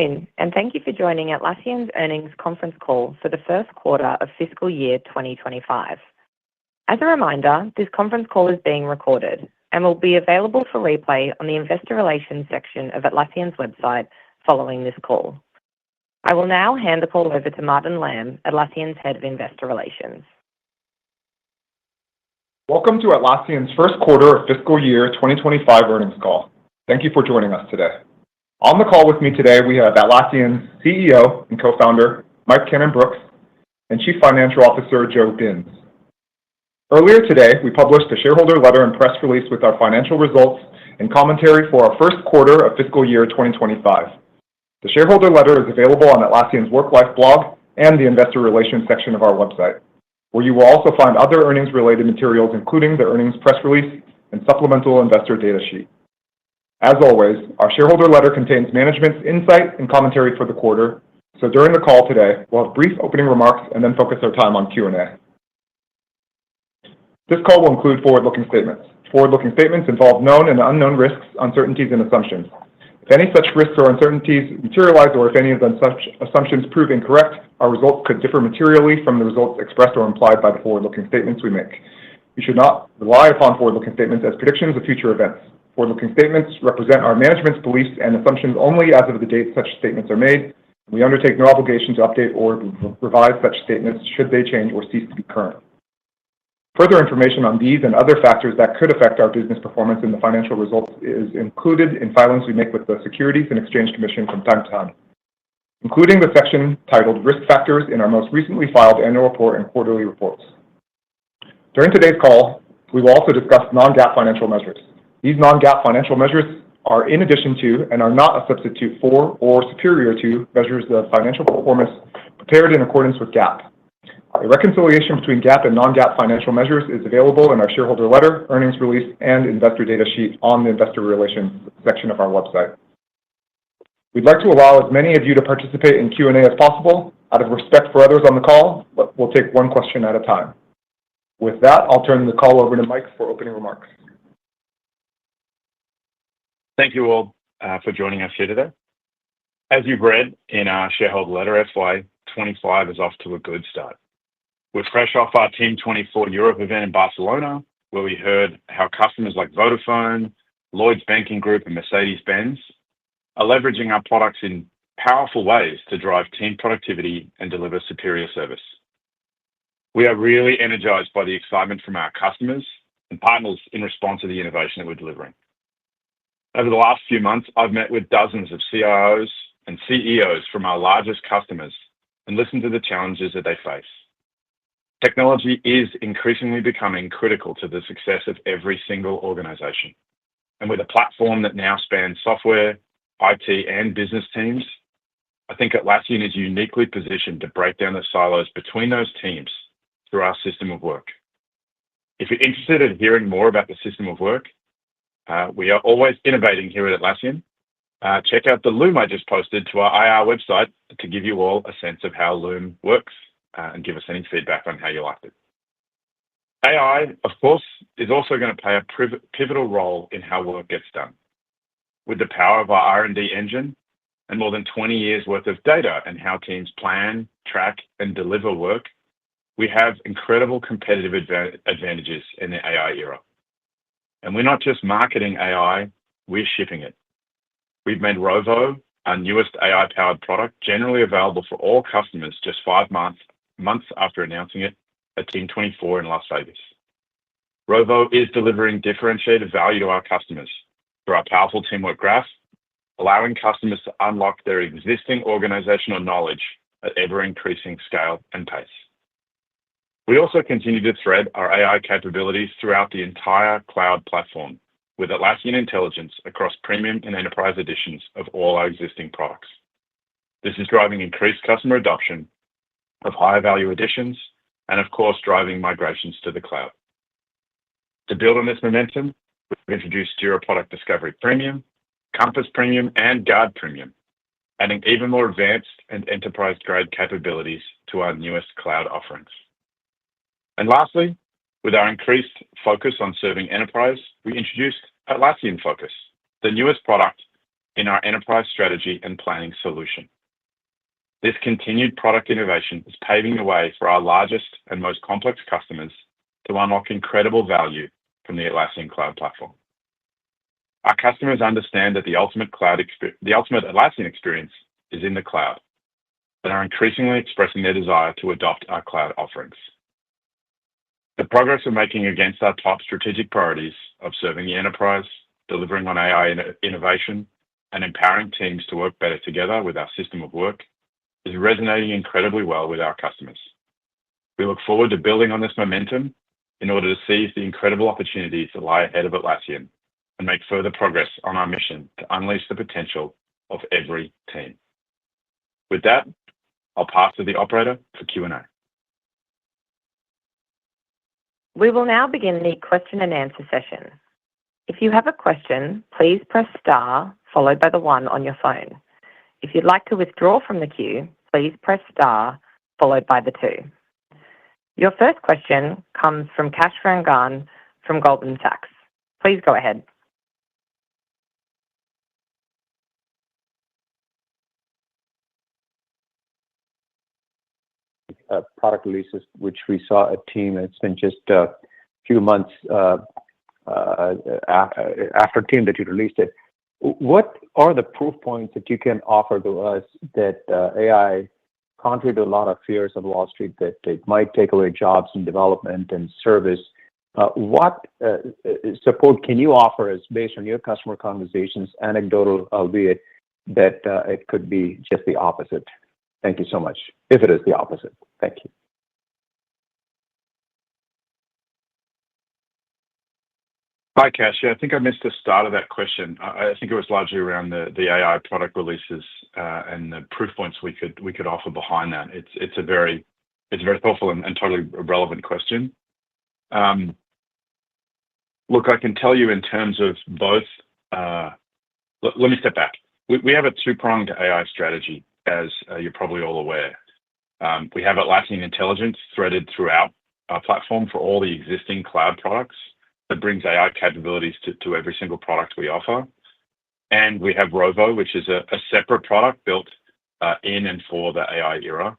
And thank you for joining Atlassian's earnings conference call for the first quarter of fiscal year 2025. As a reminder, this conference call is being recorded and will be available for replay on the Investor Relations section of Atlassian's website following this call. I will now hand the call over to Martin Lam, Atlassian's Head of Investor Relations. Welcome to Atlassian's first quarter of fiscal year 2025 earnings call. Thank you for joining us today. On the call with me today, we have Atlassian's CEO and co-founder, Mike Cannon-Brookes, and Chief Financial Officer, Joe Binz. Earlier today, we published a shareholder letter and press release with our financial results and commentary for our first quarter of fiscal year 2025. The shareholder letter is available on Atlassian's Work Life blog and the Investor Relations section of our website, where you will also find other earnings-related materials, including the earnings press release and supplemental investor data sheet. As always, our shareholder letter contains management's insight and commentary for the quarter, so during the call today, we'll have brief opening remarks and then focus our time on Q&A. This call will include forward-looking statements. Forward-looking statements involve known and unknown risks, uncertainties, and assumptions. If any such risks or uncertainties materialize, or if any of such assumptions prove incorrect, our results could differ materially from the results expressed or implied by the forward-looking statements we make. You should not rely upon forward-looking statements as predictions of future events. Forward-looking statements represent our management's beliefs and assumptions only as of the date such statements are made. We undertake no obligation to update or revise such statements should they change or cease to be current. Further information on these and other factors that could affect our business performance and the financial results is included in filings we make with the Securities and Exchange Commission from time to time, including the section titled Risk Factors in our most recently filed annual report and quarterly reports. During today's call, we will also discuss non-GAAP financial measures. These non-GAAP financial measures are in addition to and are not a substitute for or superior to measures of financial performance prepared in accordance with GAAP. A reconciliation between GAAP and non-GAAP financial measures is available in our shareholder letter, earnings release, and investor data sheet on the Investor Relations section of our website. We'd like to allow as many of you to participate in Q&A as possible. Out of respect for others on the call, we'll take one question at a time. With that, I'll turn the call over to Mike for opening remarks. Thank you all for joining us here today. As you've read in our shareholder letter, FY25 is off to a good start. We're fresh off our Team 24 Europe event in Barcelona, where we heard how customers like Vodafone, Lloyds Banking Group, and Mercedes-Benz are leveraging our products in powerful ways to drive team productivity and deliver superior service. We are really energized by the excitement from our customers and partners in response to the innovation that we're delivering. Over the last few months, I've met with dozens of CIOs and CEOs from our largest customers and listened to the challenges that they face. Technology is increasingly becoming critical to the success of every single organization. And with a platform that now spans software, IT, and business teams, I think Atlassian is uniquely positioned to break down the silos between those teams through our system of work. If you're interested in hearing more about the system of work, we are always innovating here at Atlassian. Check out the Loom I just posted to our IR website to give you all a sense of how Loom works and give us any feedback on how you liked it. AI, of course, is also going to play a pivotal role in how work gets done. With the power of our R&D engine and more than 20 years worth of data and how teams plan, track, and deliver work, we have incredible competitive advantages in the AI era. And we're not just marketing AI, we're shipping it. We've made Rovo, our newest AI-powered product, generally available for all customers just 5 months after announcing it at Team 24 in Las Vegas. Rovo is delivering differentiated value to our customers through our powerful teamwork graph, allowing customers to unlock their existing organizational knowledge at ever-increasing scale and pace. We also continue to thread our AI capabilities throughout the entire cloud platform with Atlassian Intelligence across premium and enterprise editions of all our existing products. This is driving increased customer adoption of higher value editions and, of course, driving migrations to the cloud. To build on this momentum, we've introduced Jira Product Discovery Premium, Compass Premium, and Guard Premium, adding even more advanced and enterprise-grade capabilities to our newest cloud offerings. And lastly, with our increased focus on serving enterprise, we introduced Atlassian Focus, the newest product in our enterprise strategy and planning solution. This continued product innovation is paving the way for our largest and most complex customers to unlock incredible value from the Atlassian Cloud Platform. Our customers understand that the ultimate Atlassian experience is in the cloud, and are increasingly expressing their desire to adopt our cloud offerings. The progress we're making against our top strategic priorities of serving the enterprise, delivering on AI innovation, and empowering teams to work better together with our system of work is resonating incredibly well with our customers. We look forward to building on this momentum in order to seize the incredible opportunities that lie ahead of Atlassian and make further progress on our mission to unleash the potential of every team. With that, I'll pass to the operator for Q&A. We will now begin the question and answer session. If you have a question, please press star followed by the 1 on your phone. If you'd like to withdraw from the queue, please press star followed by the 2. Your first question comes from Kash Rangan from Goldman Sachs. Please go ahead. Product releases, which we saw at Team. It's been just a few months after Team that you released it. What are the proof points that you can offer to us that AI, contrary to a lot of fears on Wall Street, that it might take away jobs in development and service? What support can you offer us based on your customer conversations, anecdotal albeit, that it could be just the opposite? Thank you so much. If it is the opposite, thank you. Hi, Kash. Yeah, I think I missed the start of that question. I think it was largely around the AI product releases and the proof points we could offer behind that. It's a very thoughtful and totally relevant question. Look, I can tell you in terms of both. Let me step back. We have a two-pronged AI strategy, as you're probably all aware. We have Atlassian Intelligence threaded throughout our platform for all the existing cloud products that brings AI capabilities to every single product we offer. And we have Rovo, which is a separate product built in and for the AI era.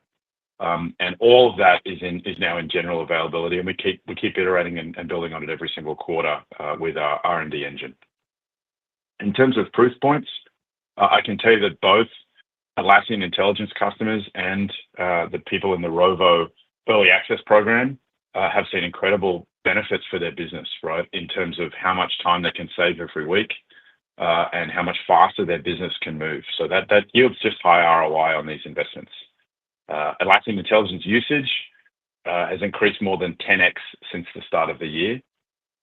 And all of that is now in general availability, and we keep iterating and building on it every single quarter with our R&D engine. In terms of proof points, I can tell you that both Atlassian Intelligence customers and the people in the Rovo Early Access program have seen incredible benefits for their business, right? In terms of how much time they can save every week and how much faster their business can move. So that yields just high ROI on these investments. Atlassian Intelligence usage has increased more than 10x since the start of the year.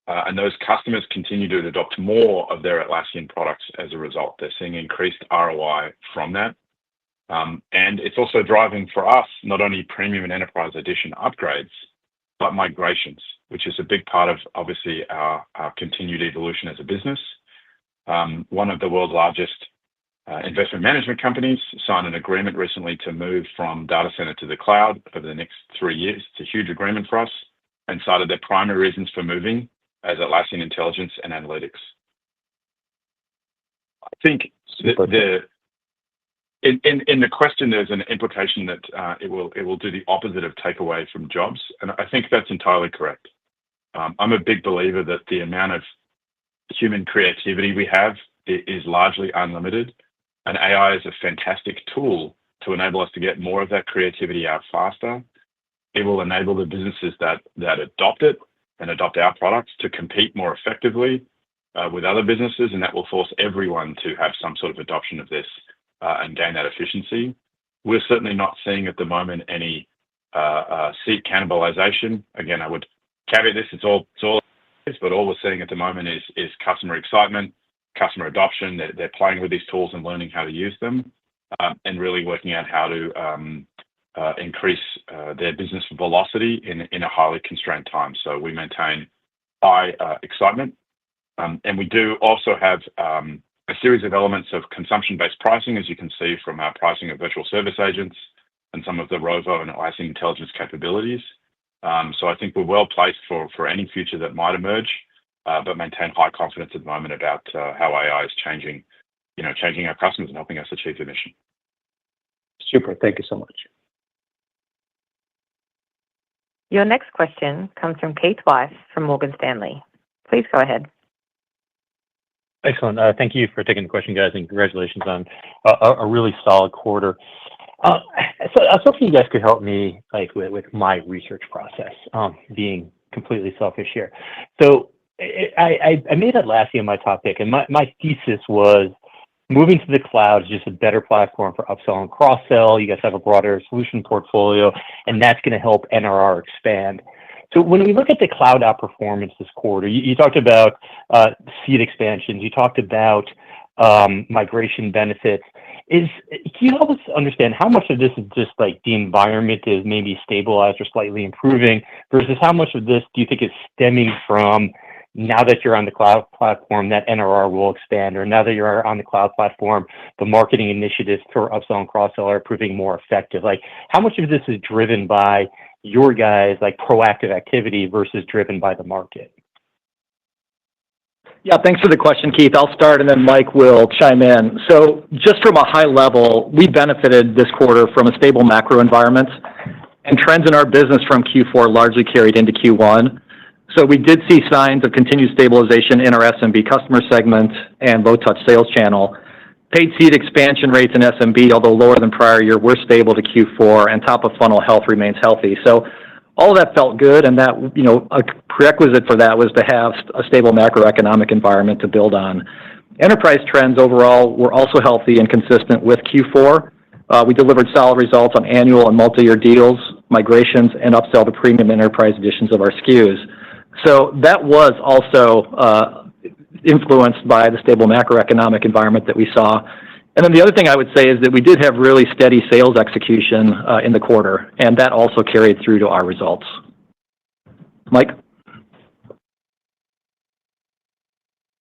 And those customers continue to adopt more of their Atlassian products as a result. They're seeing increased ROI from that. And it's also driving for us not only premium and enterprise edition upgrades, but migrations, which is a big part of obviously our continued evolution as a business. One of the world's largest investment management companies signed an agreement recently to move from data center to the cloud over the next 3 years. It's a huge agreement for us, and cited their primary reasons for moving as Atlassian Intelligence and Analytics. I think in the question, there's an implication that it will do the opposite of take away from jobs, and I think that's entirely correct. I'm a big believer that the amount of human creativity we have is largely unlimited, and AI is a fantastic tool to enable us to get more of that creativity out faster. It will enable the businesses that adopt it and adopt our products to compete more effectively with other businesses, and that will force everyone to have some sort of adoption of this and gain that efficiency. We're certainly not seeing at the moment any seat cannibalization. Again, I would caveat this, it's all, but all we're seeing at the moment is customer excitement, customer adoption. They're playing with these tools and learning how to use them, and really working out how to increase their business velocity in a highly constrained time. So we maintain high excitement. And we do also have a series of elements of consumption-based pricing, as you can see from our pricing of virtual service agents and some of the Rovo and Atlassian Intelligence capabilities. So I think we're well placed for any future that might emerge, but maintain high confidence at the moment about how AI is changing changing our customers and helping us achieve the mission. Super. Thank you so much. Your next question comes from Keith Weiss from Morgan Stanley. Please go ahead. Excellent. Thank you for taking the question, guys, and congratulations on a really solid quarter. So I was hoping you guys could help me with my research process, being completely selfish here. So I made Atlassian my top pick, and my thesis was moving to the cloud is just a better platform for upsell and cross-sell. You guys have a broader solution portfolio, and that's going to help NRR expand. So when we look at the cloud outperformance this quarter, you talked about seat expansions. You talked about migration benefits. Can you help us understand how much of this is just like the environment is maybe stabilized or slightly improving versus how much of this do you think is stemming from now that you're on the cloud platform, that NRR will expand, or now that you're on the cloud platform, the marketing initiatives for upsell and cross-sell are proving more effective? Like, how much of this is driven by your guys' proactive activity versus driven by the market? Yeah, thanks for the question, Keith. I'll start and then Mike will chime in. So just from a high level, we benefited this quarter from a stable macro environment, and trends in our business from Q4 largely carried into Q1. So we did see signs of continued stabilization in our SMB customer segment and low-touch sales channel. Paid seat expansion rates in SMB, although lower than prior year, were stable to Q4, and top-of-funnel health remains healthy. So all of that felt good, and that, a prerequisite for that was to have a stable macroeconomic environment to build on. Enterprise trends overall were also healthy and consistent with Q4. We delivered solid results on annual and multi-year deals, migrations, and upsell to premium enterprise editions of our SKUs. So that was also influenced by the stable macroeconomic environment that we saw. And then the other thing I would say is that we did have really steady sales execution in the quarter, and that also carried through to our results. Mike?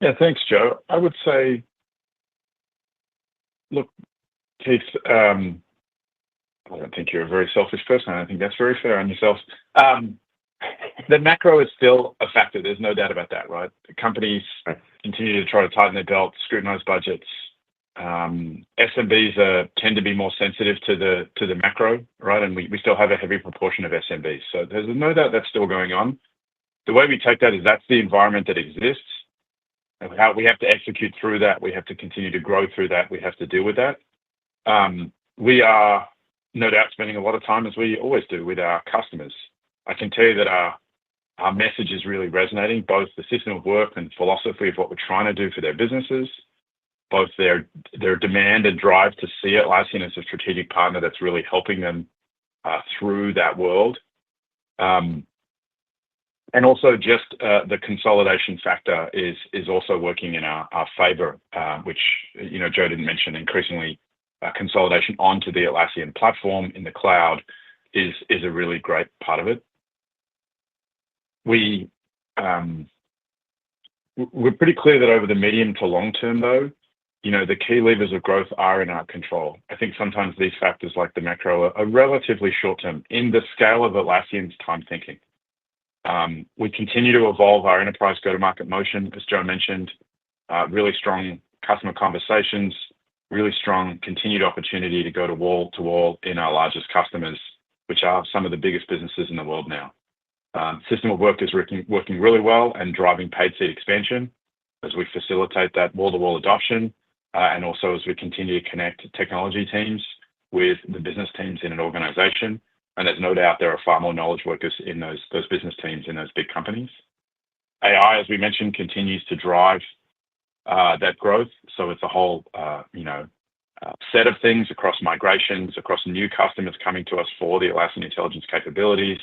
Yeah, thanks, Joe. I would say, look, Keith, I don't think you're a very selfish person. I think that's very fair on yourself. The macro is still a factor. There's no doubt about that, right? The companies continue to try to tighten their belts, scrutinize budgets. SMBs tend to be more sensitive to the macro, right? And we still have a heavy proportion of SMBs. So there's no doubt that's still going on. The way we take that is that's the environment that exists. And how we have to execute through that. We have to continue to grow through that. We have to deal with that. We are no doubt spending a lot of time, as we always do, with our customers. I can tell you that our message is really resonating, both the system of work and philosophy of what we're trying to do for their businesses, both their demand and drive to see Atlassian as a strategic partner that's really helping them through that world. And also just the consolidation factor is also working in our favor, which, Joe didn't mention. Increasingly, consolidation onto the Atlassian platform in the cloud is a really great part of it. We're pretty clear that over the medium to long term, though, the key levers of growth are in our control. I think sometimes these factors like the macro are relatively short term in the scale of Atlassian's time thinking. We continue to evolve our enterprise go-to-market motion, as Joe mentioned, really strong customer conversations, really strong continued opportunity to go to wall in our largest customers, which are some of the biggest businesses in the world now. System of work is working really well and driving paid seat expansion as we facilitate that wall-to-wall adoption, and also as we continue to connect technology teams with the business teams in an organization. And there's no doubt there are far more knowledge workers in those business teams in those big companies. AI, as we mentioned, continues to drive that growth. So it's a whole set of things across migrations, across new customers coming to us for the Atlassian Intelligence capabilities,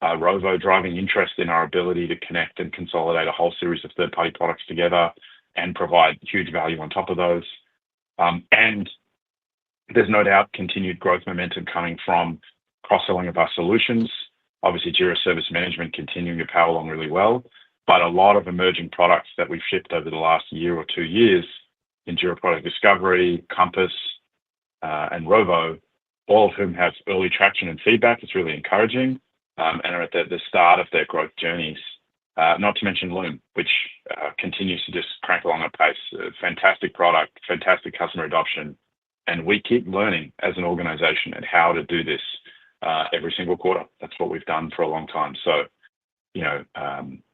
Rovo driving interest in our ability to connect and consolidate a whole series of third-party products together and provide huge value on top of those. And there's no doubt continued growth momentum coming from cross-selling of our solutions. Obviously, Jira Service Management continuing to power along really well, but a lot of emerging products that we've shipped over the last year or 2 years in Jira Product Discovery, Compass, and Rovo, all of whom have early traction and feedback. It's really encouraging and are at the start of their growth journeys. not to mention Loom, which continues to just crank along at pace. Fantastic product, fantastic customer adoption, and we keep learning as an organization at how to do this every single quarter. That's what we've done for a long time. So,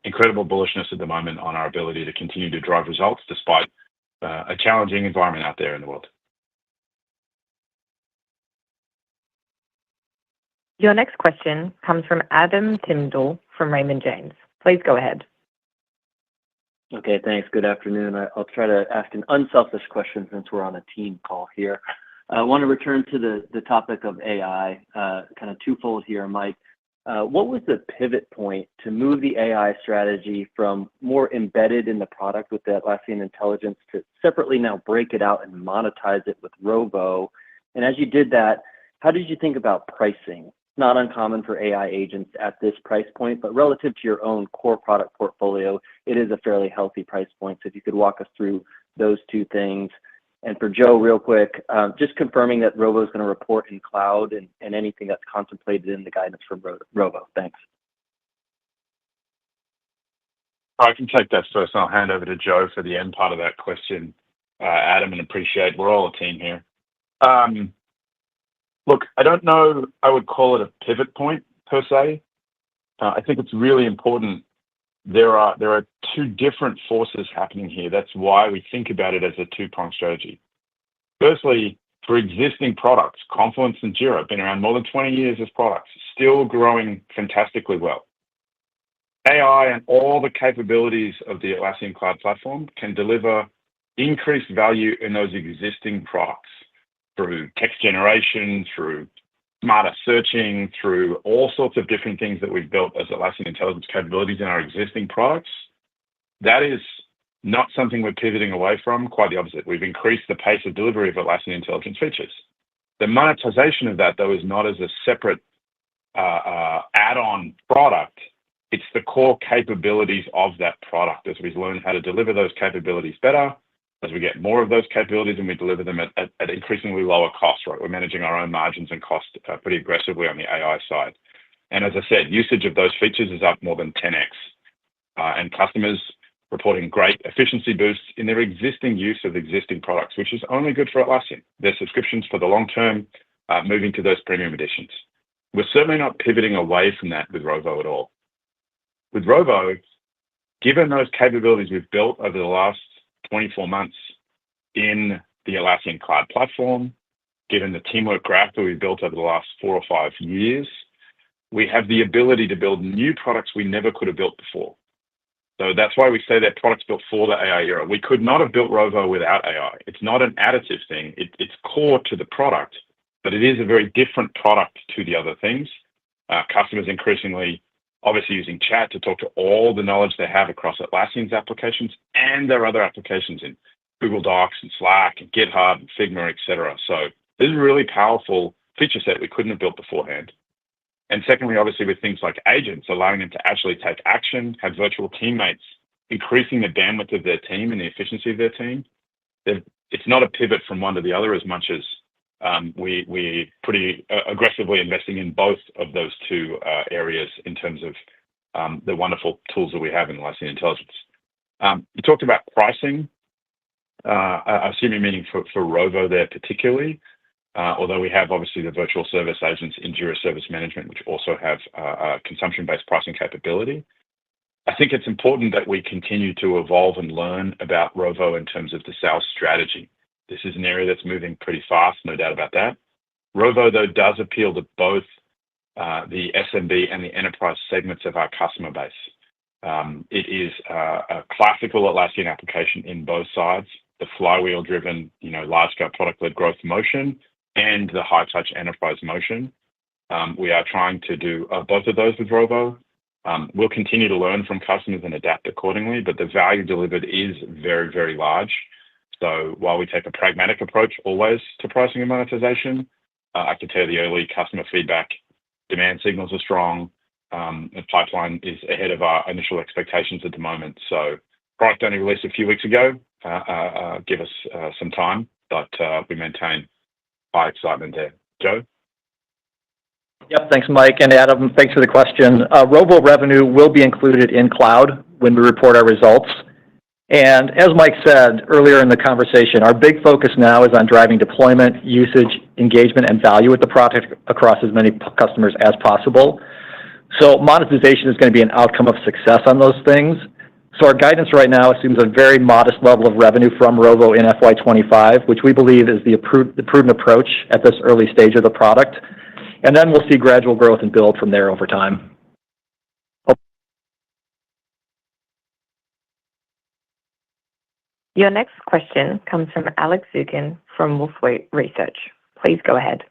incredible bullishness at the moment on our ability to continue to drive results despite a challenging environment out there in the world. Your next question comes from Adam Tindall from Raymond James. Please go ahead. Okay, thanks. Good afternoon. I'll try to ask an unselfish question since we're on a team call here. I want to return to the topic of AI, kind of twofold here, Mike. What was the pivot point to move the AI strategy from more embedded in the product with the Atlassian Intelligence to separately now break it out and monetize it with Rovo? And as you did that, how did you think about pricing? Not uncommon for AI agents at this price point, but relative to your own core product portfolio, it is a fairly healthy price point. So if you could walk us through those two things. And for Joe, real quick, just confirming that Rovo is going to report in cloud and anything that's contemplated in the guidance for Rovo. Thanks. I can take that first, and I'll hand over to Joe for the end part of that question, Adam, and appreciate we're all a team here. Look, I don't know I would call it a pivot point per se. I think it's really important. There are two different forces happening here. That's why we think about it as a two-pronged strategy. Firstly, for existing products, Confluence and Jira have been around more than 20 years as products, still growing fantastically well. AI and all the capabilities of the Atlassian Cloud Platform can deliver increased value in those existing products through text generation, through smarter searching, through all sorts of different things that we've built as Atlassian Intelligence capabilities in our existing products. That is not something we're pivoting away from, quite the opposite. We've increased the pace of delivery of Atlassian Intelligence features. The monetization of that, though, is not as a separate add-on product. It's the core capabilities of that product as we learn how to deliver those capabilities better, as we get more of those capabilities and we deliver them at increasingly lower costs, right? We're managing our own margins and costs pretty aggressively on the AI side. And as I said, usage of those features is up more than 10x. And customers reporting great efficiency boosts in their existing use of existing products, which is only good for Atlassian. Their subscriptions for the long term, moving to those premium editions. We're certainly not pivoting away from that with Rovo at all. With Rovo, given those capabilities we've built over the last 24 months in the Atlassian Cloud Platform, given the teamwork graph that we've built over the last 4 or 5 years, we have the ability to build new products we never could have built before. So that's why we say they're products built for the AI era. We could not have built Rovo without AI. It's not an additive thing. It's core to the product, but it is a very different product to the other things. Customers increasingly obviously using chat to talk to all the knowledge they have across Atlassian's applications and their other applications in Google Docs and Slack and GitHub and Figma, et cetera. So this is a really powerful feature set we couldn't have built beforehand. And secondly, obviously with things like agents, allowing them to actually take action, have virtual teammates, increasing the bandwidth of their team and the efficiency of their team. It's not a pivot from one to the other as much as we pretty aggressively investing in both of those two areas in terms of the wonderful tools that we have in Atlassian Intelligence. You talked about pricing. I assume you're meaning for Rovo there particularly, although we have obviously the virtual service agents in Jira Service Management, which also have a consumption-based pricing capability. I think it's important that we continue to evolve and learn about Rovo in terms of the sales strategy. This is an area that's moving pretty fast, no doubt about that. Rovo, though, does appeal to both the SMB and the enterprise segments of our customer base. It is a classical Atlassian application in both sides, the flywheel-driven, large-scale product-led growth motion and the high-touch enterprise motion. We are trying to do both of those with Rovo. We'll continue to learn from customers and adapt accordingly, but the value delivered is very, very large. So while we take a pragmatic approach always to pricing and monetization, I can tell you the early customer feedback, demand signals are strong. The pipeline is ahead of our initial expectations at the moment. So product only released a few weeks ago. Give us some time, but we maintain high excitement there. Joe? Yep, thanks, Mike. And Adam, thanks for the question. Rovo revenue will be included in cloud when we report our results. And as Mike said earlier in the conversation, our big focus now is on driving deployment, usage, engagement, and value with the product across as many customers as possible. So monetization is going to be an outcome of success on those things. So our guidance right now assumes a very modest level of revenue from Rovo in FY25, which we believe is the prudent approach at this early stage of the product. And then we'll see gradual growth and build from there over time. Your next question comes from Alex Zukin from Wolfe Research. Please go ahead.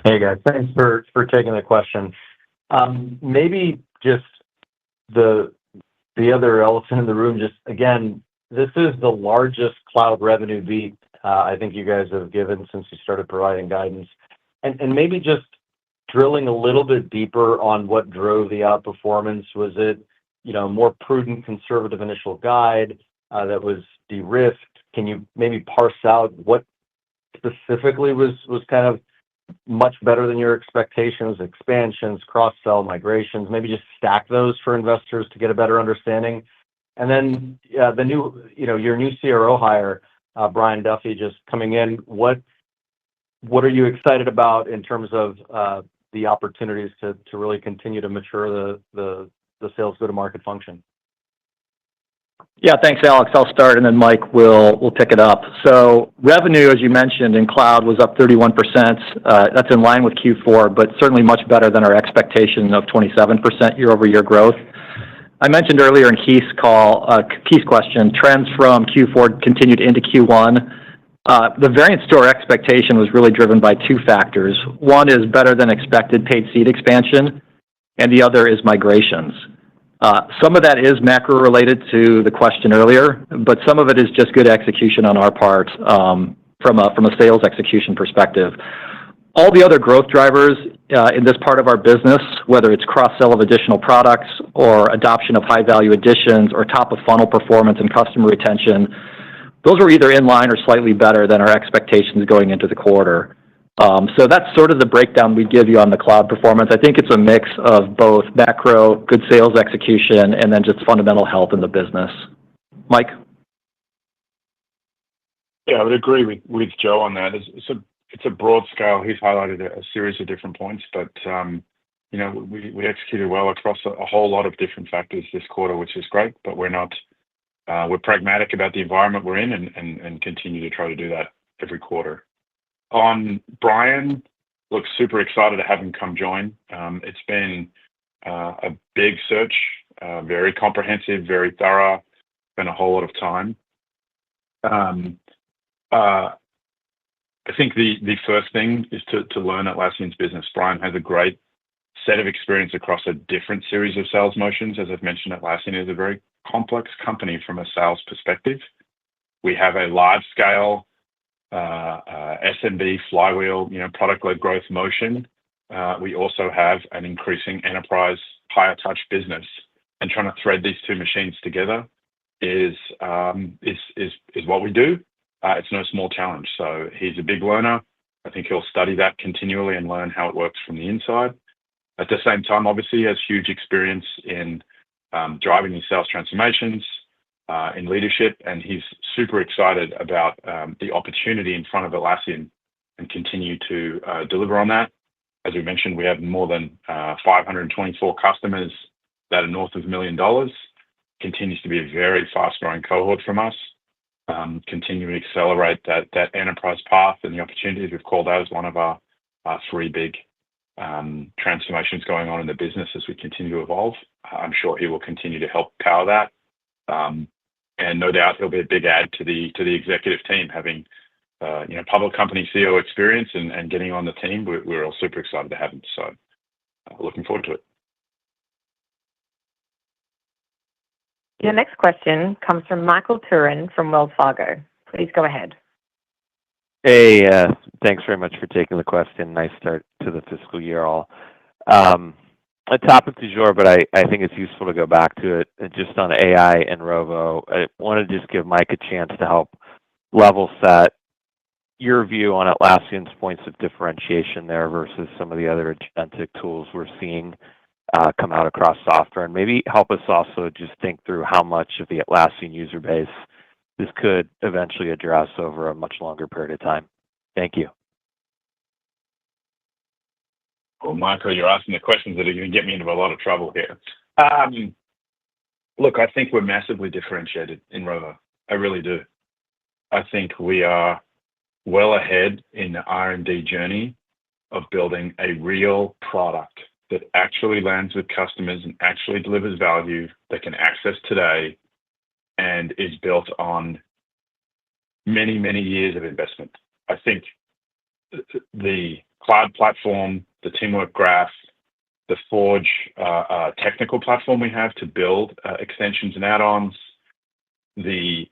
Hey guys, thanks for taking the question. Maybe just the other elephant in the room, just again, this is the largest cloud revenue beat I think you guys have given since you started providing guidance. And maybe just drilling a little bit deeper on what drove the outperformance. Was it, more prudent, conservative initial guide that was de-risked? Can you maybe parse out what specifically was kind of much better than your expectations, expansions, cross-sell, migrations? Maybe just stack those for investors to get a better understanding. And then the new, your new CRO hire, Brian Duffy, just coming in. What are you excited about in terms of the opportunities to really continue to mature the sales go-to-market function? Yeah, thanks, Alex. I'll start, and then Mike will pick it up. So revenue, as you mentioned, in cloud was up 31%. That's in line with Q4, but certainly much better than our expectation of 27% year-over-year growth. I mentioned earlier in Keith's question, trends from Q4 continued into Q1. The variance to our expectation was really driven by two factors. One is better than expected paid seat expansion, and the other is migrations. Some of that is macro related to the question earlier, but some of it is just good execution on our part from a sales execution perspective. All the other growth drivers in this part of our business, whether it's cross-sell of additional products or adoption of high-value additions or top-of-funnel performance and customer retention, those were either in line or slightly better than our expectations going into the quarter. So that's sort of the breakdown we give you on the cloud performance. I think it's a mix of both macro, good sales execution, and then just fundamental health in the business. Mike? Yeah, I would agree with Joe on that. It's a broad scale. He's highlighted a series of different points, but we executed well across a whole lot of different factors this quarter, which is great. But we're pragmatic about the environment we're in and continue to try to do that every quarter. On Brian, look, super excited to have him come join. It's been a big search, very comprehensive, very thorough, spent a whole lot of time. I think the first thing is to learn Atlassian's business. Brian has a great set of experience across a different series of sales motions. As I've mentioned, Atlassian is a very complex company from a sales perspective. We have a large-scale SMB flywheel, product-led growth motion. We also have an increasing enterprise higher touch business, and trying to thread these two machines together is what we do. It's no small challenge. So he's a big learner. I think he'll study that continually and learn how it works from the inside. At the same time, obviously, he has huge experience in driving these sales transformations, in leadership, and he's super excited about the opportunity in front of Atlassian and continue to deliver on that. As we mentioned, we have more than 524 customers that are north of $1 million. Continues to be a very fast-growing cohort from us. Continuing to accelerate that enterprise path and the opportunities we've called out as one of our three big transformations going on in the business as we continue to evolve. I'm sure he will continue to help power that. And no doubt he'll be a big add to the executive team, having public company CEO experience and getting on the team. We're all super excited to have him. So looking forward to it. Your next question comes from Michael Turrin from Wells Fargo. Please go ahead. Hey, thanks very much for taking the question. Nice start to the fiscal year all. A topic du jour, but I think it's useful to go back to it just on AI and Rovo. I want to just give Mike a chance to help level set your view on Atlassian's points of differentiation there versus some of the other agentic tools we're seeing come out across software? And maybe help us also just think through how much of the Atlassian user base this could eventually address over a much longer period of time. Thank you. Well, Michael, you're asking the questions that are going to get me into a lot of trouble here. Look, I think we're massively differentiated in Rovo. I really do. I think we are well ahead in the R&D journey of building a real product that actually lands with customers and actually delivers value that can access today and is built on many, many years of investment. I think the cloud platform, the Teamwork Graph, the Forge technical platform we have to build extensions and add-ons, the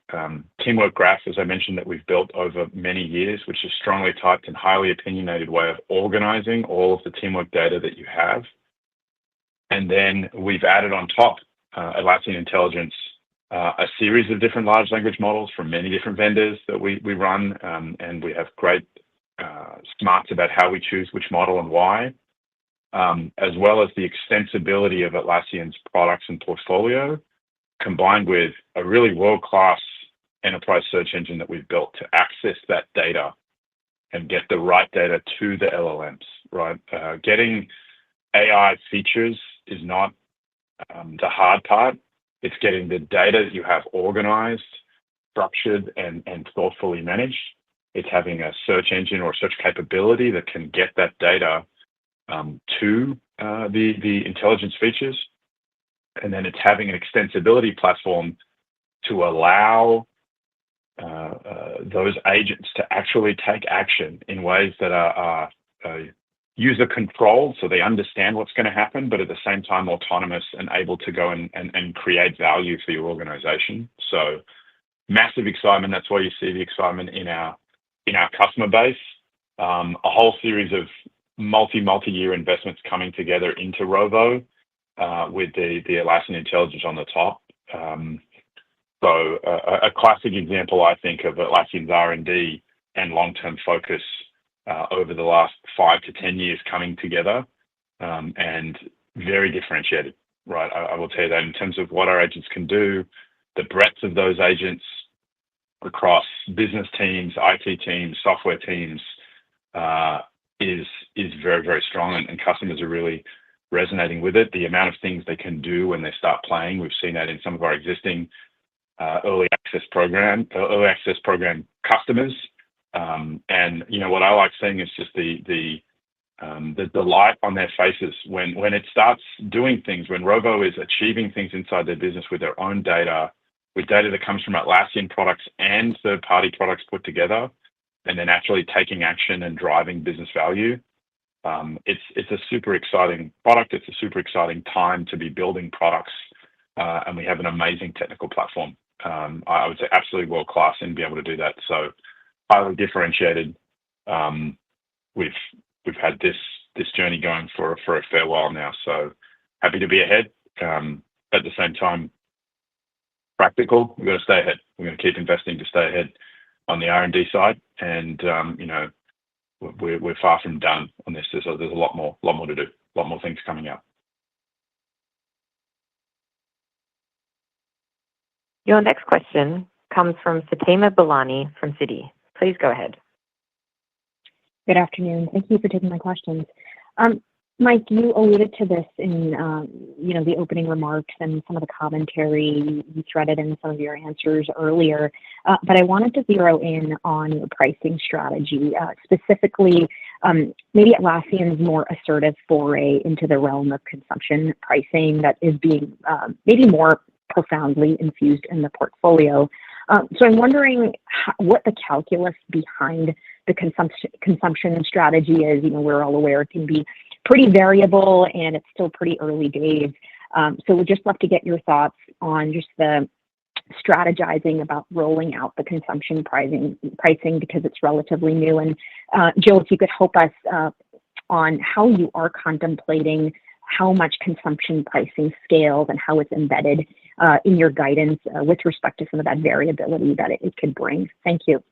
Teamwork Graph, as I mentioned, that we've built over many years, which is strongly typed and highly opinionated way of organizing all of the teamwork data that you have. And then we've added on top Atlassian Intelligence, a series of different large language models from many different vendors that we run, and we have great smarts about how we choose which model and why, as well as the extensibility of Atlassian's products and portfolio, combined with a really world-class enterprise search engine that we've built to access that data and get the right data to the LLMs, right? Getting AI features is not the hard part. It's getting the data that you have organized, structured, and thoughtfully managed. It's having a search engine or search capability that can get that data to the intelligence features. And then it's having an extensibility platform to allow those agents to actually take action in ways that are user controlled, so they understand what's going to happen, but at the same time autonomous and able to go and create value for your organization. So massive excitement. That's why you see the excitement in our customer base. A whole series of multi-year investments coming together into Rovo with the Atlassian Intelligence on the top. So a classic example, I think, of Atlassian's R&D and long-term focus over the last 5 to 10 years coming together, and very differentiated, right? I will tell you that in terms of what our agents can do, the breadth of those agents across business teams, IT teams, software teams is very, very strong, and customers are really resonating with it. The amount of things they can do when they start playing, we've seen that in some of our existing early access program customers. And you know what I like seeing is just the delight on their faces when it starts doing things, when Rovo is achieving things inside their business with their own data, with data that comes from Atlassian products and third-party products put together, and then actually taking action and driving business value. It's a super exciting product. It's a super exciting time to be building products, and we have an amazing technical platform. I would say absolutely world-class and be able to do that. So highly differentiated. We've had this journey going for a fair while now. So happy to be ahead. At the same time, practical. We've got to stay ahead. We're going to keep investing to stay ahead on the R&D side, and we're far from done on this. There's a lot more to do. A lot more things coming out. Your next question comes from Fatima Bolani from Citi. Please go ahead. Good afternoon. Thank you for taking my questions. Mike, you alluded to this in the opening remarks and some of the commentary you threaded in some of your answers earlier, but I wanted to zero in on your pricing strategy, specifically maybe Atlassian's more assertive foray into the realm of consumption pricing that is being maybe more profoundly infused in the portfolio. So I'm wondering what the calculus behind the consumption strategy is. We're all aware it can be pretty variable and it's still pretty early days. So we'd just love to get your thoughts on just the strategizing about rolling out the consumption pricing because it's relatively new. And Jill, if you could help us on how you are contemplating how much consumption pricing scales and how it's embedded in your guidance with respect to some of that variability that it could bring. Thank you.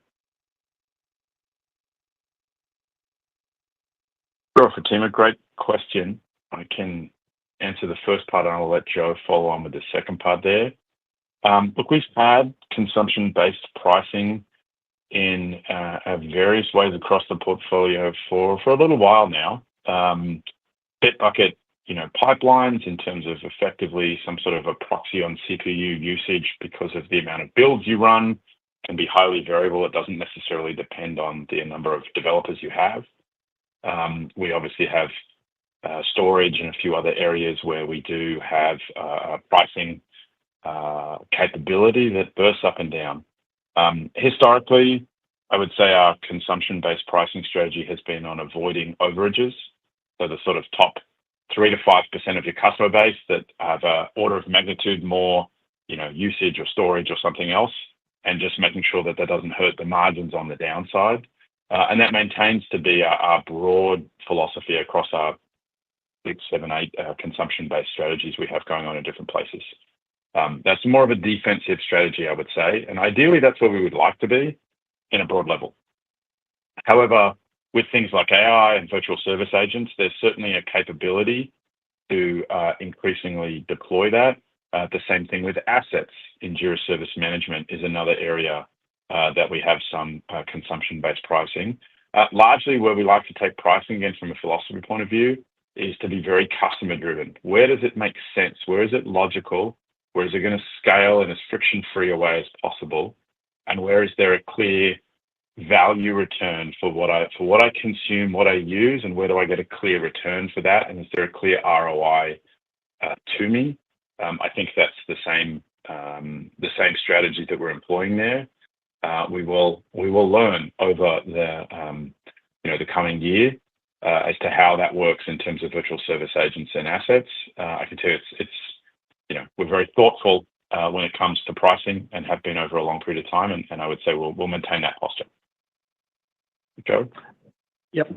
Sure, Fatima, great question. I can answer the first part, and I'll let Joe follow on with the second part there. Look, we've had consumption-based pricing in various ways across the portfolio for a little while now. Bitbucket, pipelines in terms of effectively some sort of a proxy on CPU usage because of the amount of builds you run can be highly variable. It doesn't necessarily depend on the number of developers you have. We obviously have storage and a few other areas where we do have pricing capability that bursts up and down. Historically, I would say our consumption-based pricing strategy has been on avoiding overages. So the sort of top 3 to 5% of your customer base that have an order of magnitude more, usage or storage or something else, and just making sure that doesn't hurt the margins on the downside. And that maintains to be our broad philosophy across our 6, 7, 8 consumption-based strategies we have going on in different places. That's more of a defensive strategy, I would say. And ideally, that's where we would like to be in a broad level. However, with things like AI and virtual service agents, there's certainly a capability to increasingly deploy that. The same thing with assets in Jira Service Management is another area that we have some consumption-based pricing. Largely where we like to take pricing, again, from a philosophy point of view, is to be very customer-driven. Where does it make sense? Where is it logical? Where is it going to scale in as friction-free a way as possible? And where is there a clear value return for what I consume, what I use, and where do I get a clear return for that? And is there a clear ROI to me? I think that's the same strategy that we're employing there. We will learn over the coming year as to how that works in terms of virtual service agents and assets. I can tell you it's we're very thoughtful when it comes to pricing and have been over a long period of time, and I would say we'll maintain that posture. Joe? Yep.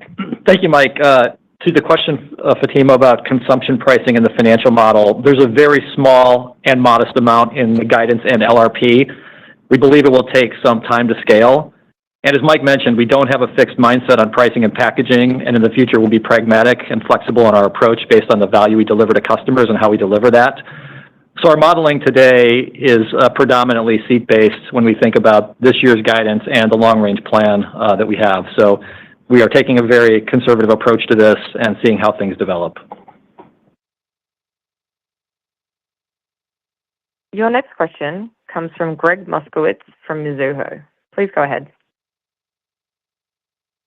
Thank you, Mike. To the question, Fatima, about consumption pricing in the financial model, there's a very small and modest amount in the guidance and LRP. We believe it will take some time to scale. And as Mike mentioned, we don't have a fixed mindset on pricing and packaging, and in the future, we'll be pragmatic and flexible in our approach based on the value we deliver to customers and how we deliver that. So our modeling today is predominantly seat-based when we think about this year's guidance and the long-range plan that we have. So we are taking a very conservative approach to this and seeing how things develop. Your next question comes from Greg Moskowitz from Mizuho. Please go ahead.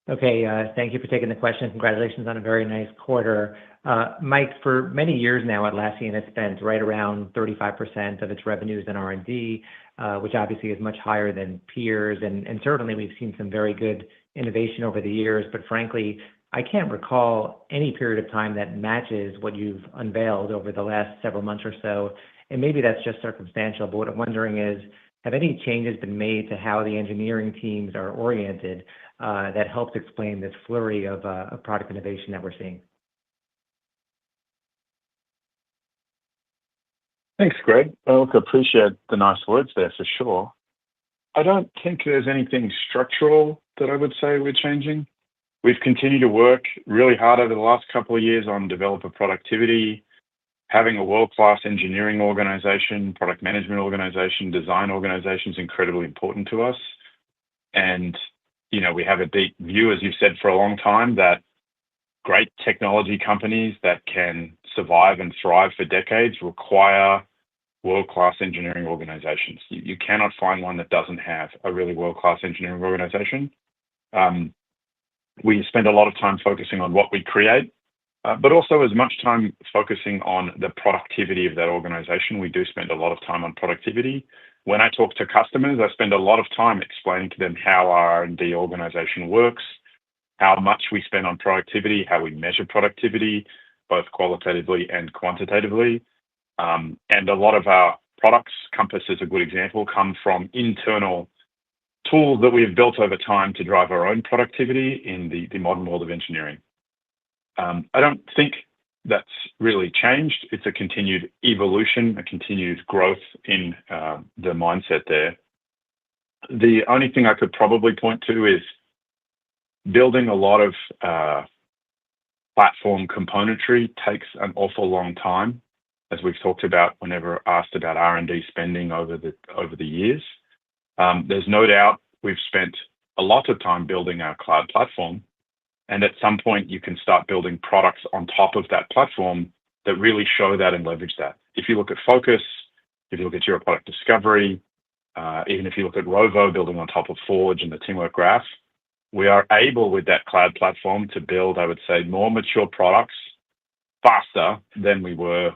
Okay, thank you for taking the question. Congratulations on a very nice quarter. Mike, for many years now, Atlassian has spent right around 35% of its revenues in R&D, which obviously is much higher than peers. And certainly we've seen some very good innovation over the years, but frankly, I can't recall any period of time that matches what you've unveiled over the last several months or so. And maybe that's just circumstantial, but what I'm wondering is, have any changes been made to how the engineering teams are oriented that helps explain this flurry of product innovation that we're seeing? Thanks, Greg. I appreciate the nice words there for sure. I don't think there's anything structural that I would say we're changing. We've continued to work really hard over the last couple of years on developer productivity. Having a world-class engineering organization, product management organization, design organization is incredibly important to us. And, we have a deep view, as you've said for a long time, that great technology companies that can survive and thrive for decades require world-class engineering organizations. You cannot find one that doesn't have a really world-class engineering organization. We spend a lot of time focusing on what we create, but also as much time focusing on the productivity of that organization. We do spend a lot of time on productivity. When I talk to customers, I spend a lot of time explaining to them how our R&D organization works, how much we spend on productivity, how we measure productivity, both qualitatively and quantitatively. And a lot of our products, Compass is a good example, come from internal tools that we have built over time to drive our own productivity in the modern world of engineering. I don't think that's really changed. It's a continued evolution, a continued growth in the mindset there. The only thing I could probably point to is building a lot of platform componentry takes an awful long time, as we've talked about whenever asked about R&D spending over the years. There's no doubt we've spent a lot of time building our cloud platform, and at some point you can start building products on top of that platform that really show that and leverage that. If you look at Focus, if you look at Jira Product Discovery, even if you look at Rovo building on top of Forge and the Teamwork Graph, we are able with that cloud platform to build, I would say, more mature products faster than we were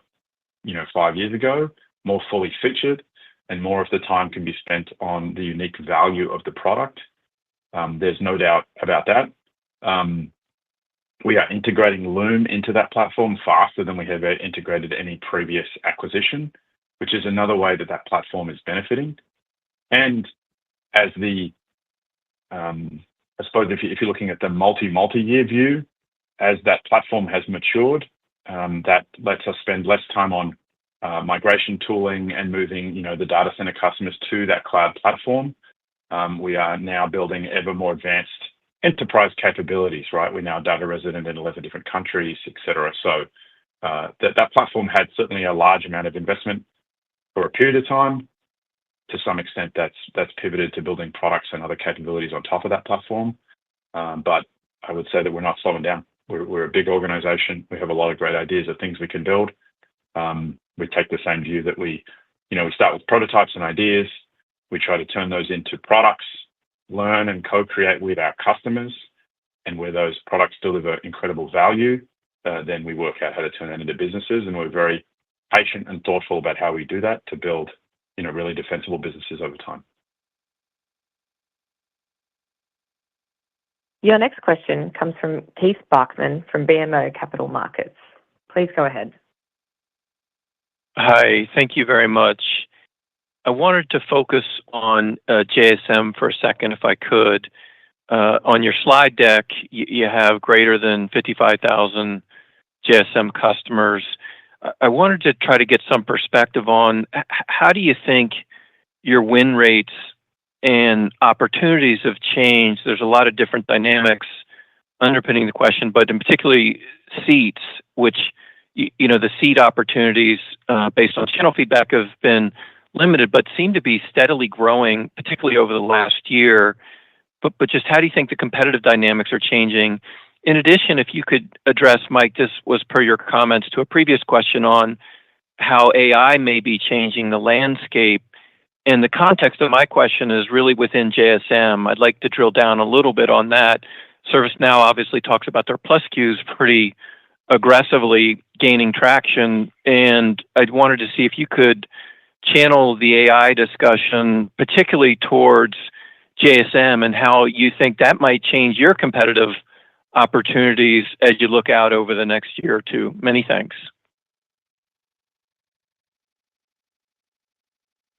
5 years ago, more fully featured, and more of the time can be spent on the unique value of the product. There's no doubt about that. We are integrating Loom into that platform faster than we have integrated any previous acquisition, which is another way that that platform is benefiting. And as I suppose if you're looking at the multi-year view, as that platform has matured, that lets us spend less time on migration tooling and moving, the data center customers to that cloud platform. We are now building ever more advanced enterprise capabilities, right? We're now data resident in 11 different countries, et cetera. So that platform had certainly a large amount of investment for a period of time. To some extent, that's pivoted to building products and other capabilities on top of that platform. But I would say that we're not slowing down. We're a big organization. We have a lot of great ideas of things we can build. We take the same view that we start with prototypes and ideas. We try to turn those into products, learn and co-create with our customers. And where those products deliver incredible value, then we work out how to turn that into businesses. And we're very patient and thoughtful about how we do that to build really defensible businesses over time. Your next question comes from Keith Bachman from BMO Capital Markets. Please go ahead. Hi, thank you very much. I wanted to focus on JSM for a second, if I could. On your slide deck, you have greater than 55,000 JSM customers. I wanted to try to get some perspective on how do you think your win rates and opportunities have changed? There's a lot of different dynamics underpinning the question, but in particularly seats, which, the seat opportunities based on channel feedback have been limited, but seem to be steadily growing, particularly over the last year. But just how do you think the competitive dynamics are changing? In addition, if you could address, Mike, this was per your comments to a previous question on how AI may be changing the landscape. And the context of my question is really within JSM. I'd like to drill down a little bit on that. ServiceNow obviously talks about their plus SKUs pretty aggressively gaining traction. And I wanted to see if you could channel the AI discussion, particularly towards JSM, and how you think that might change your competitive opportunities as you look out over the next year or two. Many thanks.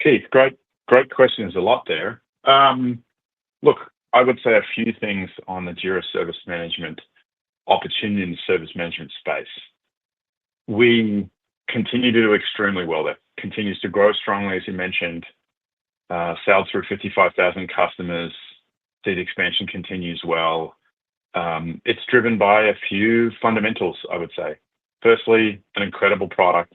Keith, great question. There's a lot there. Look, I would say a few things on the Jira Service Management opportunity in the service management space. We continue to do extremely well there. Continues to grow strongly, as you mentioned. Sales through 55,000 customers. Seat expansion continues well. It's driven by a few fundamentals, I would say. Firstly, an incredible product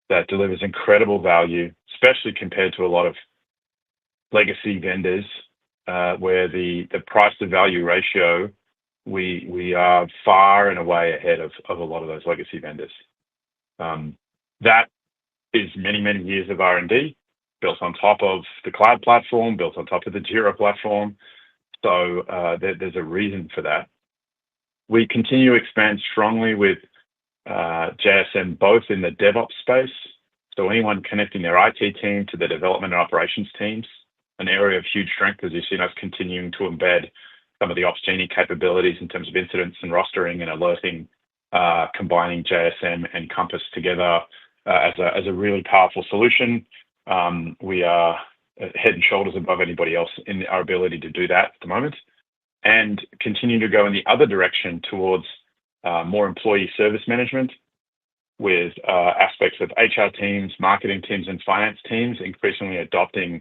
that delivers incredible value, especially compared to a lot of legacy vendors, where the price to value ratio, we are far and away ahead of a lot of those legacy vendors. That is many, many years of R&D built on top of the cloud platform, built on top of the Jira platform. So there's a reason for that. We continue to expand strongly with JSM, both in the DevOps space. So anyone connecting their IT team to the development and operations teams, an area of huge strength, as you've seen us continuing to embed some of the Ops Genie capabilities in terms of incidents and rostering and alerting, combining JSM and Compass together as a really powerful solution. We are head and shoulders above anybody else in our ability to do that at the moment, and continue to go in the other direction towards more employee service management with aspects of HR teams, marketing teams, and finance teams increasingly adopting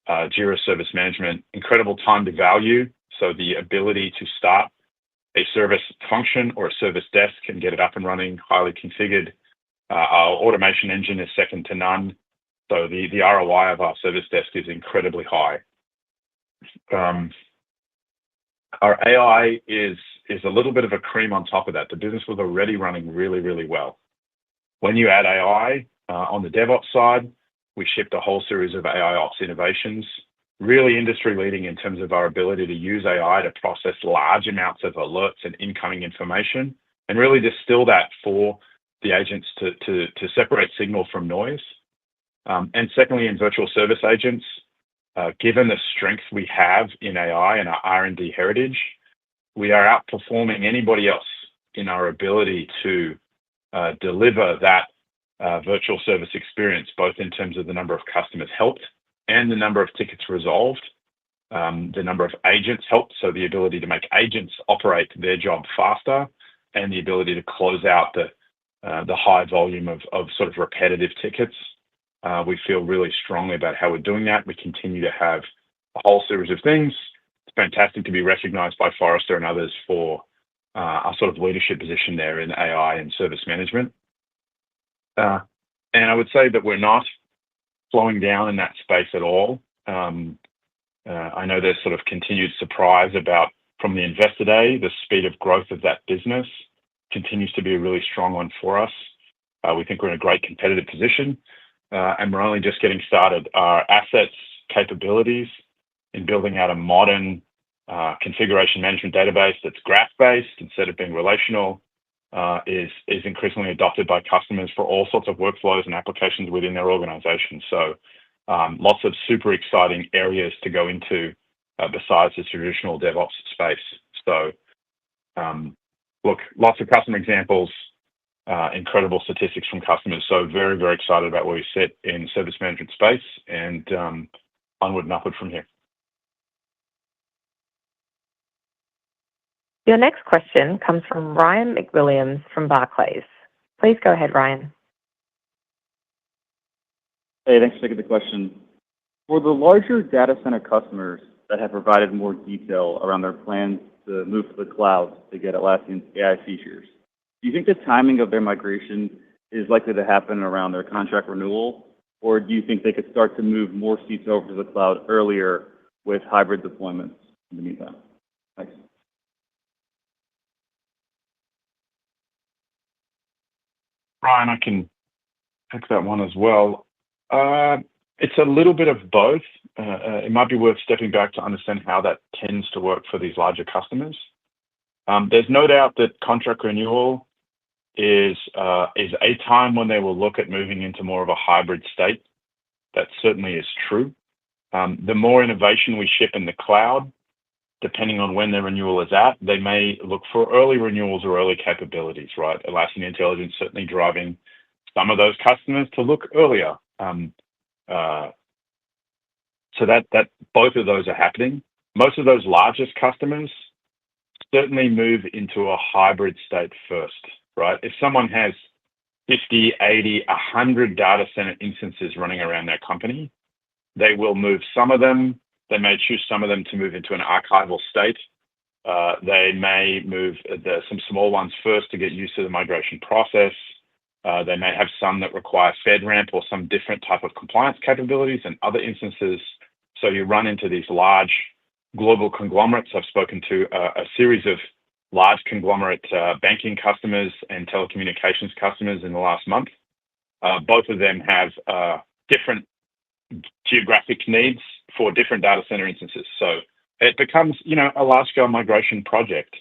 Jira Service Management. Incredible time to value, so the ability to start a service function or a service desk and get it up and running, highly configured. Our automation engine is second to none. So the ROI of our service desk is incredibly high. Our AI is a little bit of a cream on top of that. The business was already running really, really well. When you add AI on the DevOps side, we shipped a whole series of AI ops innovations, really industry leading in terms of our ability to use AI to process large amounts of alerts and incoming information and really distill that for the agents to separate signal from noise. And secondly, in virtual service agents, given the strength we have in AI and our R&D heritage, we are outperforming anybody else in our ability to deliver that virtual service experience, both in terms of the number of customers helped and the number of tickets resolved, the number of agents helped, so the ability to make agents operate their job faster, and the ability to close out the high volume of sort of repetitive tickets. We feel really strongly about how we're doing that. We continue to have a whole series of things. It's fantastic to be recognized by Forrester and others for our sort of leadership position there in AI and service management. And I would say that we're not slowing down in that space at all. I know there's sort of continued surprise about, from the Investor Day, the speed of growth of that business continues to be a really strong one for us. We think we're in a great competitive position, and we're only just getting started. Our assets capabilities in building out a modern configuration management database that's graph-based instead of being relational is increasingly adopted by customers for all sorts of workflows and applications within their organization. So lots of super exciting areas to go into besides the traditional DevOps space. So look, lots of customer examples, incredible statistics from customers. So very, very excited about where we sit in the service management space, and onward and upward from here. Your next question comes from Ryan McWilliams from Barclays. Please go ahead, Ryan. Hey, thanks for taking the question. For the larger data center customers that have provided more detail around their plans to move to the cloud to get Atlassian's AI features, do you think the timing of their migration is likely to happen around their contract renewal, or do you think they could start to move more seats over to the cloud earlier with hybrid deployments in the meantime? Thanks. Ryan, I can take that one as well. It's a little bit of both. It might be worth stepping back to understand how that tends to work for these larger customers. There's no doubt that contract renewal is a time when they will look at moving into more of a hybrid state. That certainly is true. The more innovation we ship in the cloud, depending on when their renewal is at, they may look for early renewals or early capabilities, right? Atlassian Intelligence certainly driving some of those customers to look earlier. So that both of those are happening. Most of those largest customers certainly move into a hybrid state first, right? If someone has 50, 80, 100 data center instances running around their company, they will move some of them. They may choose some of them to move into an archival state. They may move some small ones first to get used to the migration process. They may have some that require FedRAMP or some different type of compliance capabilities and other instances. So you run into these large global conglomerates. I've spoken to a series of large conglomerate banking customers and telecommunications customers in the last month. Both of them have different geographic needs for different data center instances. So it becomes, a large-scale migration project.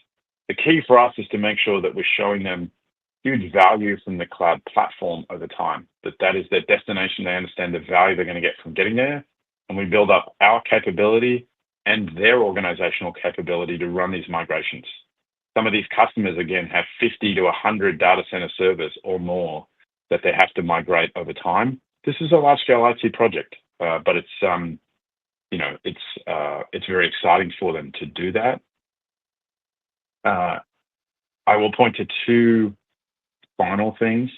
The key for us is to make sure that we're showing them huge value from the cloud platform over time, that is their destination. They understand the value they're going to get from getting there. And we build up our capability and their organizational capability to run these migrations. Some of these customers, again, have 50 to 100 data center servers or more that they have to migrate over time. This is a large-scale IT project, but it's very exciting for them to do that. I will point to two final things.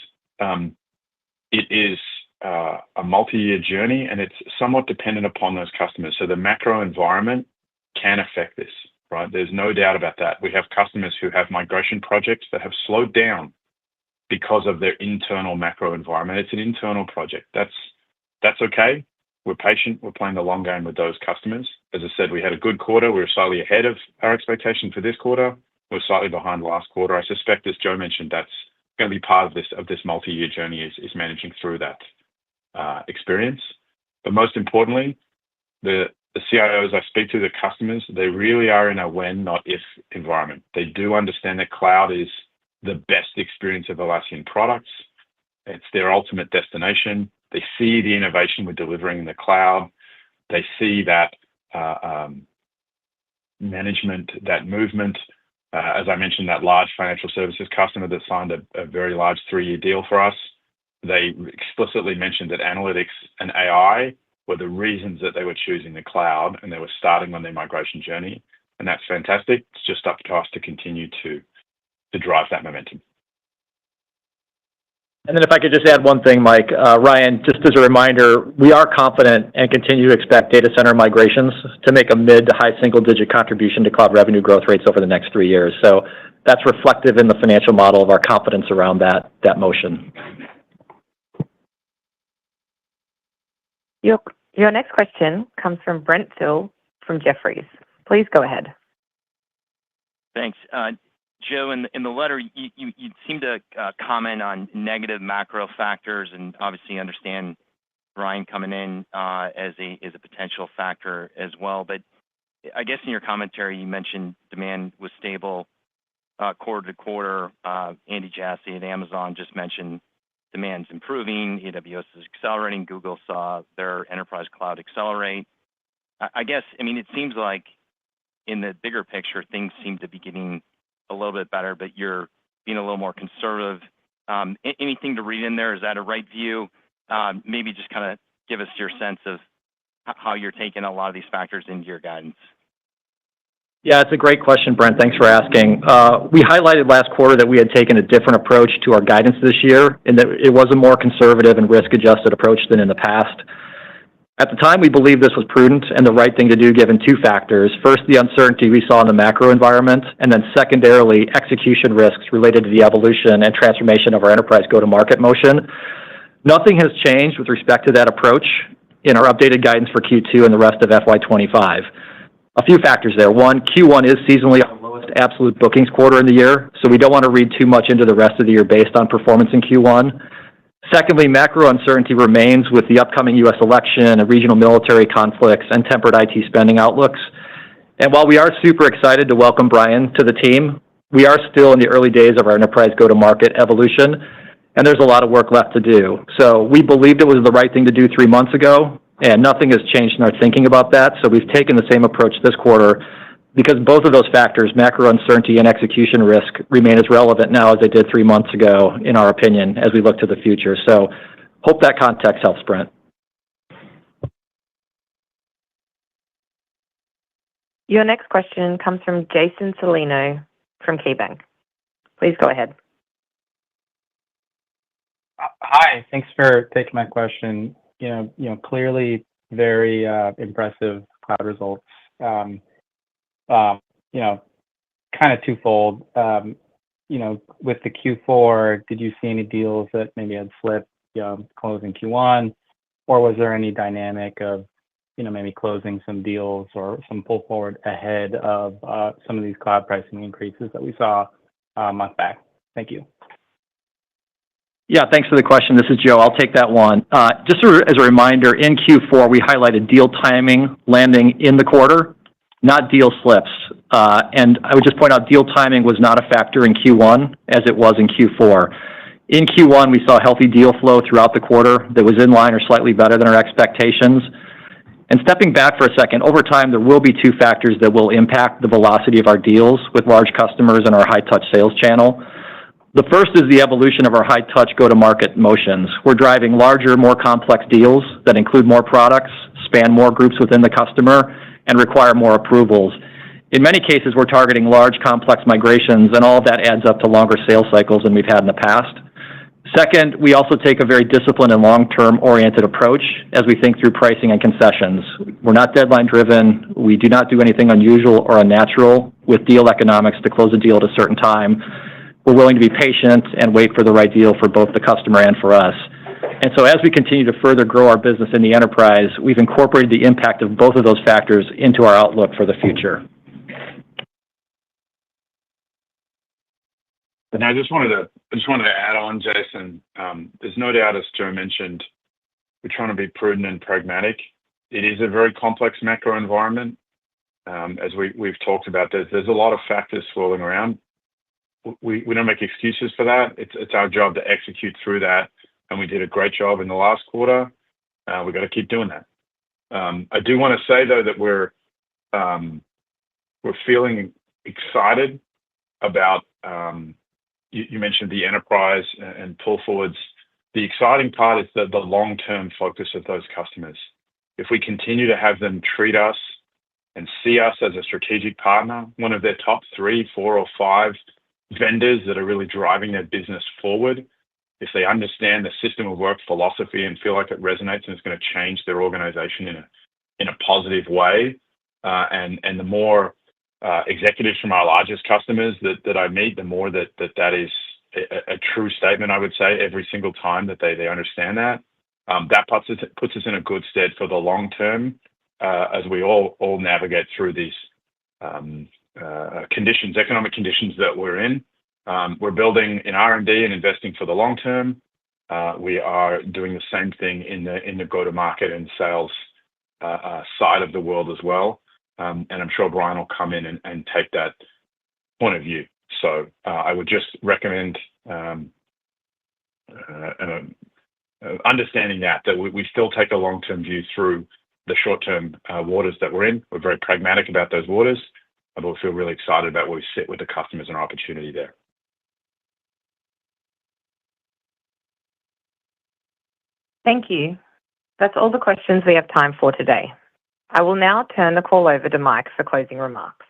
It is a multi-year journey, and it's somewhat dependent upon those customers. So the macro environment can affect this. right? There's no doubt about that. We have customers who have migration projects that have slowed down because of their internal macro environment. It's an internal project. That's okay. We're patient. We're playing the long game with those customers. As I said, we had a good quarter. We were slightly ahead of our expectation for this quarter. We're slightly behind last quarter. I suspect, as Joe mentioned, that's going to be part of this multi-year journey is managing through that experience. But most importantly, the CIOs I speak to, the customers, they really are in a when, not if environment. They do understand that cloud is the best experience of Atlassian products. It's their ultimate destination. They see the innovation we're delivering in the cloud. They see that management, that movement. As I mentioned, that large financial services customer that signed a very large 3-year deal for us, they explicitly mentioned that analytics and AI were the reasons that they were choosing the cloud and they were starting on their migration journey. And that's fantastic. It's just up to us to continue to drive that momentum. And then if I could just add one thing, Mike, Ryan, just as a reminder, we are confident and continue to expect data center migrations to make a mid to high single-digit contribution to cloud revenue growth rates over the next 3 years. So that's reflective in the financial model of our confidence around that motion. Your next question comes from Brent Thill from Jefferies. Please go ahead. Thanks. Joe, in the letter, you seem to comment on negative macro factors, and obviously understand Ryan coming in as a potential factor as well. But I guess in your commentary, you mentioned demand was stable quarter to quarter. Andy Jassy at Amazon just mentioned demand's improving. AWS is accelerating. Google saw their enterprise cloud accelerate. I guess, I mean, it seems like in the bigger picture, things seem to be getting a little bit better, but you're being a little more conservative. Anything to read in there? Is that a right view? Maybe just kind of give us your sense of how you're taking a lot of these factors into your guidance. Yeah, it's a great question, Brent. Thanks for asking. We highlighted last quarter that we had taken a different approach to our guidance this year, and that it was a more conservative and risk-adjusted approach than in the past. At the time, we believed this was prudent and the right thing to do given 2 factors. First, the uncertainty we saw in the macro environment, and then secondarily, execution risks related to the evolution and transformation of our enterprise go-to-market motion. Nothing has changed with respect to that approach in our updated guidance for Q2 and the rest of FY25. A few factors there. One, Q1 is seasonally our lowest absolute bookings quarter in the year, so we don't want to read too much into the rest of the year based on performance in Q1. Secondly, macro uncertainty remains with the upcoming U.S. election and regional military conflicts and tempered IT spending outlooks. And while we are super excited to welcome Brian to the team, we are still in the early days of our enterprise go-to-market evolution, and there's a lot of work left to do. So we believed it was the right thing to do 3 months ago, and nothing has changed in our thinking about that. So we've taken the same approach this quarter because both of those factors, macro uncertainty and execution risk, remain as relevant now as they did 3 months ago, in our opinion, as we look to the future. So hope that context helps, Brent. Your next question comes from Jason Celino from KeyBanc. Please go ahead. Hi, thanks for taking my question. Clearly very impressive cloud results. Kind of twofold. With the Q4, did you see any deals that maybe had slipped, closing Q1, or was there any dynamic of, maybe closing some deals or some pull forward ahead of some of these cloud pricing increases that we saw a month back? Thank you. Yeah, thanks for the question. This is Joe. I'll take that one. Just as a reminder, in Q4, we highlighted deal timing landing in the quarter, not deal slips. And I would just point out deal timing was not a factor in Q1 as it was in Q4. In Q1, we saw healthy deal flow throughout the quarter that was in line or slightly better than our expectations. And stepping back for a second, over time, there will be 2 factors that will impact the velocity of our deals with large customers in our high-touch sales channel. The first is the evolution of our high-touch go-to-market motions. We're driving larger, more complex deals that include more products, span more groups within the customer, and require more approvals. In many cases, we're targeting large, complex migrations, and all of that adds up to longer sales cycles than we've had in the past. Second, we also take a very disciplined and long-term oriented approach as we think through pricing and concessions. We're not deadline driven. We do not do anything unusual or unnatural with deal economics to close a deal at a certain time. We're willing to be patient and wait for the right deal for both the customer and for us. And so as we continue to further grow our business in the enterprise, we've incorporated the impact of both of those factors into our outlook for the future. And I just wanted to add on, Jason. There's no doubt, as Joe mentioned, we're trying to be prudent and pragmatic. It is a very complex macro environment. As we've talked about, there's a lot of factors swirling around. We don't make excuses for that. It's our job to execute through that, and we did a great job in the last quarter. We've got to keep doing that. I do want to say though that we're feeling excited about. You mentioned the enterprise and pull forwards. The exciting part is the long-term focus of those customers. If we continue to have them treat us and see us as a strategic partner, one of their top 3, 4, or 5 vendors that are really driving their business forward, if they understand the system of work philosophy and feel like it resonates and it's going to change their organization in a positive way, and the more executives from our largest customers that I meet, the more that is a true statement, I would say, every single time that they understand that. That puts us in a good stead for the long term as we all navigate through these economic conditions that we're in. We're building in R&D and investing for the long term. We are doing the same thing in the go-to-market and sales side of the world as well. And I'm sure Brian will come in and take that point of view. So I would just recommend understanding that we still take a long-term view through the short-term waters that we're in. We're very pragmatic about those waters, but we feel really excited about where we sit with the customers and our opportunity there. Thank you. That's all the questions we have time for today. I will now turn the call over to Mike for closing remarks.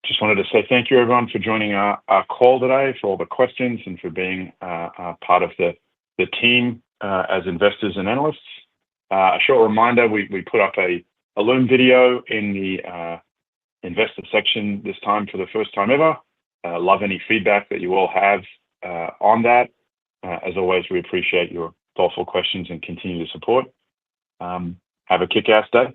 Just wanted to say thank you, everyone, for joining our call today, for all the questions, and for being part of the team as investors and analysts. A short reminder, we put up a Loom video in the investor section this time for the first time ever. Love any feedback that you all have on that. As always, we appreciate your thoughtful questions and continued support. Have a kick-ass day.